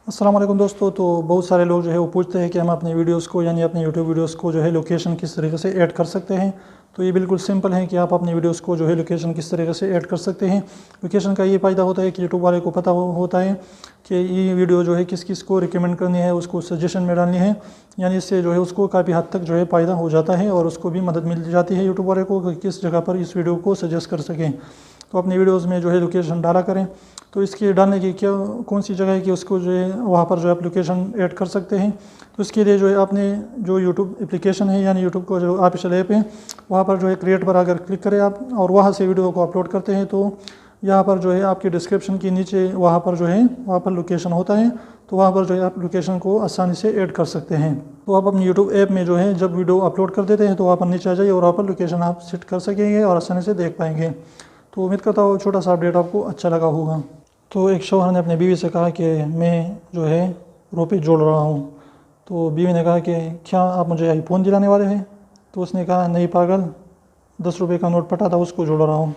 अस्सलाम वालेकुम दोस्तों। तो बहुत सारे लोग जो है वो पूछते हैं कि हम अपनी वीडियोस को यानी अपनी यूट्यूब वीडियोस को जो है लोकेशन किस तरीके से ऐड कर सकते हैं। तो ये बिल्कुल सिंपल है कि आप अपनी वीडियोस को जो है लोकेशन किस तरीके से ऐड कर सकते हैं। लोकेशन का ये फ़ायदा होता है कि यूट्यूब वाले को पता होता है कि ये वीडियो जो है किस किस को रिकमेंड करनी है, उसको सजेशन में डालनी है, यानी इससे जो है उसको काफ़ी हद तक जो है फ़ायदा हो जाता है और उसको भी मदद मिल जाती है यूट्यूब वाले को कि किस जगह पर इस वीडियो को सजेस्ट कर सकें। तो अपनी वीडियोज़ में जो है लोकेशन डाला करें। तो इसके डालने की क्या कौन सी जगह है कि उसको जो है वहाँ पर जो है एप्लीकेशन ऐड कर सकते हैं। तो इसके लिए जो है आपने जो यूट्यूब एप्लीकेशन है यानी यूट्यूब को जो ऑफिशियल ऐप है वहाँ पर जो है क्रिएट पर अगर क्लिक करें आप और वहाँ से वीडियो को अपलोड करते हैं तो यहाँ पर जो है आपकी डिस्क्रिप्शन के नीचे वहाँ पर जो है वहाँ पर लोकेशन होता है। तो वहाँ पर जो है आप लोकेशन को आसानी से ऐड कर सकते हैं। तो आप अपनी यूट्यूब ऐप में जो है जब वीडियो अपलोड कर देते हैं तो वहाँ पर नीचे आ जाइए और वहाँ पर लोकेशन आप सेट कर सकेंगे और आसानी से देख पाएंगे। तो उम्मीद करता हूँ छोटा सा अपडेट आपको अच्छा लगा होगा। तो एक शौहर ने अपनी बीवी से कहा कि मैं जो है रुपये जोड़ रहा हूँ। तो बीवी ने कहा कि क्या आप मुझे आईफोन दिलाने वाले हैं? तो उसने कहा नहीं पागल, 10 रुपये का नोट पटा था उसको जोड़ रहा हूँ।